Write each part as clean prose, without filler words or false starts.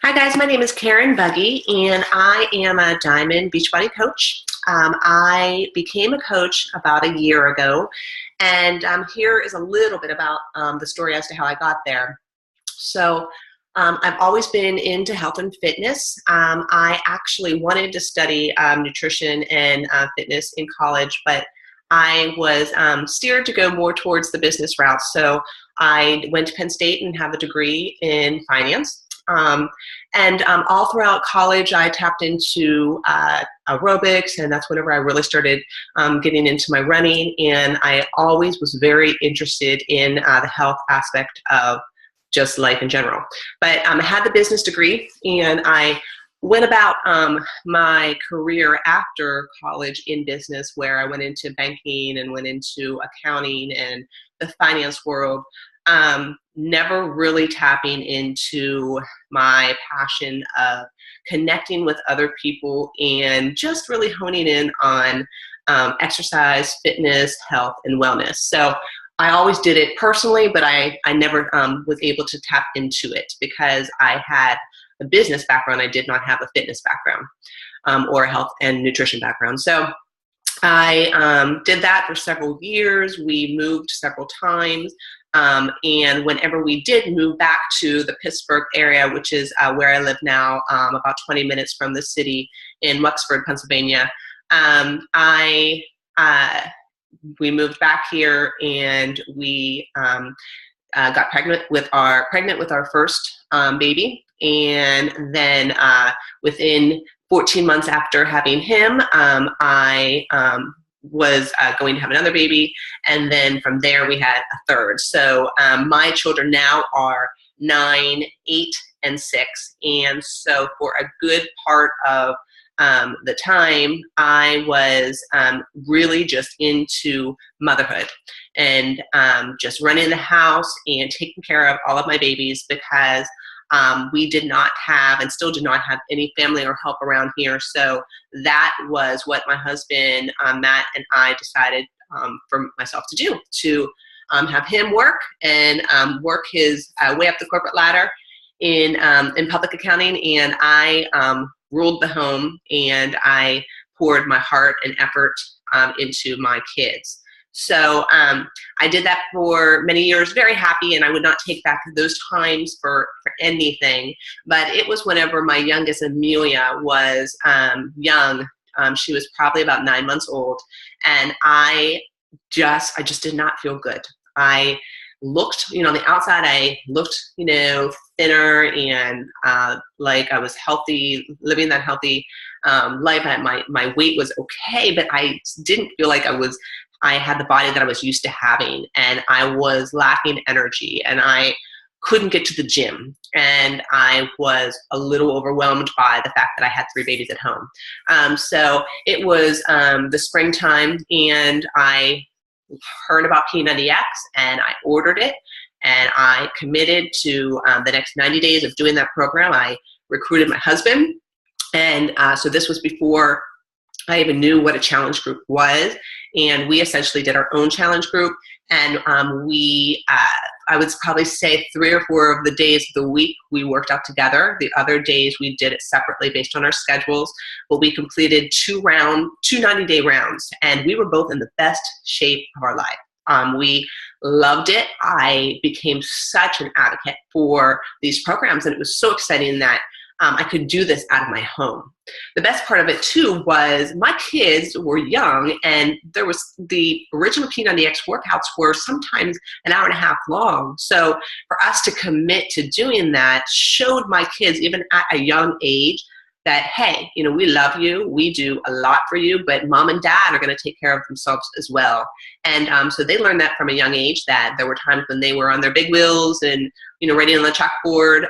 Hi guys, my name is Karen Buggy and I am a Diamond Beachbody coach. I became a coach about a year ago, and here is a little bit about the story as to how I got there. So I've always been into health and fitness. I actually wanted to study nutrition and fitness in college, but I was steered to go more towards the business route. So I went to Penn State and have a degree in finance. And all throughout college, I tapped into aerobics, and that's whenever I really started getting into my running. And I always was very interested in the health aspect of just life in general. But I had the business degree, and I went about my career after college in business, where I went into banking and went into accounting and the finance world. Never really tapping into my passion of connecting with other people and just really honing in on exercise, fitness, health, and wellness. So I always did it personally, but I never was able to tap into it because I had a business background. I did not have a fitness background or a health and nutrition background. So I did that for several years. We moved several times. And whenever we did move back to the Pittsburgh area, which is where I live now, about 20 minutes from the city in Wexford, Pennsylvania, we moved back here, and we got pregnant with our first baby. And then within 14 months after having him, I was going to have another baby, and then from there we had a third. So my children now are 9, 8, and 6, and so for a good part of the time, I was really just into motherhood and just running the house and taking care of all of my babies, because we did not have, and still do not have, any family or help around here. So that was what my husband, Matt, and I decided for myself to do, to have him work and work his way up the corporate ladder in public accounting. And I ruled the home, and I poured my heart and effort into my kids. So I did that for many years, very happy, and I would not take back those times for anything. But it was whenever my youngest, Amelia, was young. She was probably about 9 months old, and I just did not feel good. I looked, on the outside, I looked, thinner and like I was healthy, living that healthy life. My weight was okay, but I didn't feel like I had the body that I was used to having, and I was lacking energy, and I couldn't get to the gym, and I was a little overwhelmed by the fact that I had 3 babies at home. So it was the springtime, and I heard about P90X, and I ordered it, and I committed to the next 90 days of doing that program. I recruited my husband, and so this was before I even knew what a challenge group was, and we essentially did our own challenge group. And I would probably say 3 or 4 of the days of the week we worked out together. The other days we did it separately based on our schedules. But we completed 2 90-day rounds, and we were both in the best shape of our life. We loved it. I became such an advocate for these programs, and it was so exciting that I could do this out of my home. The best part of it too was my kids were young, and there was the original P90X workouts were sometimes an hour and a half long. So for us to commit to doing that showed my kids, even at a young age, that, hey, we love you, we do a lot for you, but mom and dad are going to take care of themselves as well. And so they learned that from a young age, that there were times when they were on their big wheels and, writing on the chalkboard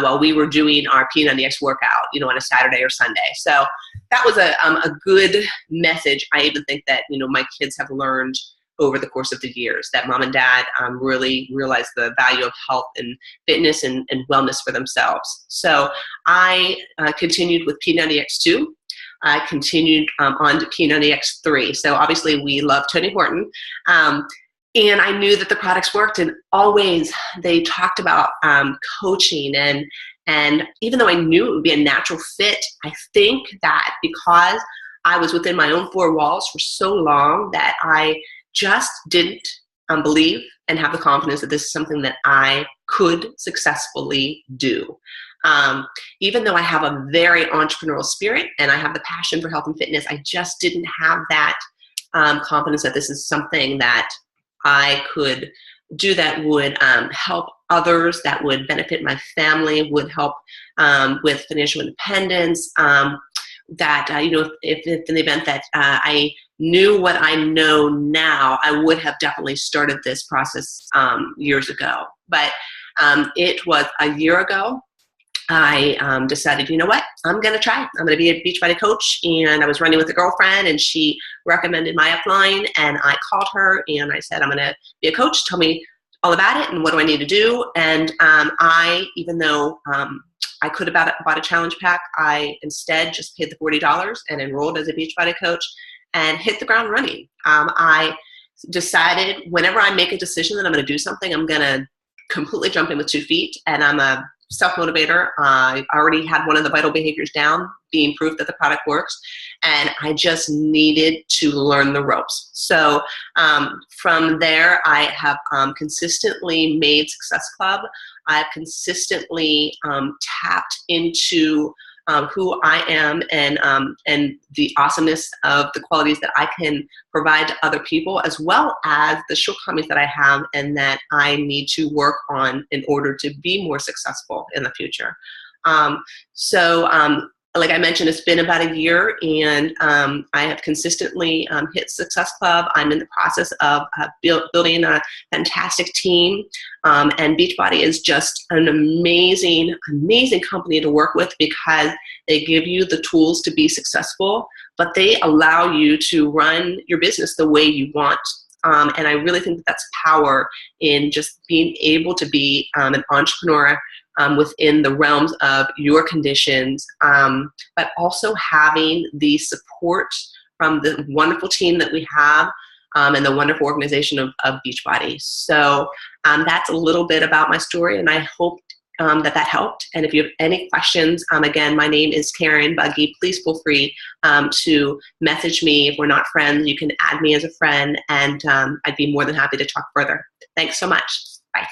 while we were doing our P90X workout, on a Saturday or Sunday. So that was a good message. I even think that, my kids have learned over the course of the years, that mom and dad really realized the value of health and fitness and wellness for themselves. So I continued with P90X2. I continued on to P90X3. So obviously we love Tony Horton. And I knew that the products worked, and always they talked about coaching and And even though I knew it would be a natural fit, I think that because I was within my own four walls for so long that I just didn't believe and have the confidence that this is something that I could successfully do. Even though I have a very entrepreneurial spirit and I have the passion for health and fitness, I just didn't have that confidence that this is something that I could do that would help others, that would benefit my family, would help with financial independence, that, if in the event that I knew what I know now, I would have definitely started this process years ago. But it was a year ago. I decided, you know what, I'm going to try. I'm going to be a Beachbody coach. And I was running with a girlfriend and she recommended my upline, and I called her and I said, I'm going to be a coach. Tell me all about it and what do I need to do. And even though I could have bought a challenge pack, I instead just paid the $40 and enrolled as a Beachbody coach and hit the ground running. I decided whenever I make a decision that I'm going to do something, I'm going to completely jump in with 2 feet, and I'm a self-motivator. I already had one of the vital behaviors down, being proof that the product works, and I just needed to learn the ropes. So from there, I have consistently made Success Club. I've consistently tapped into who I am and the awesomeness of the qualities that I can provide to other people, as well as the shortcomings that I have and that I need to work on in order to be more successful in the future. Like I mentioned, it's been about a year, and I have consistently hit Success Club. I'm in the process of building a fantastic team, and Beachbody is just an amazing, amazing company to work with because they give you the tools to be successful, but they allow you to run your business the way you want. And I really think that that's power in just being able to be an entrepreneur within the realms of your conditions, but also having the support from the wonderful team that we have and the wonderful organization of Beachbody. So that's a little bit about my story, and I hope that helped. And if you have any questions, again, my name is Karen Buggy. Please feel free to message me. If we're not friends, you can add me as a friend, and I'd be more than happy to talk further. Thanks so much. Bye.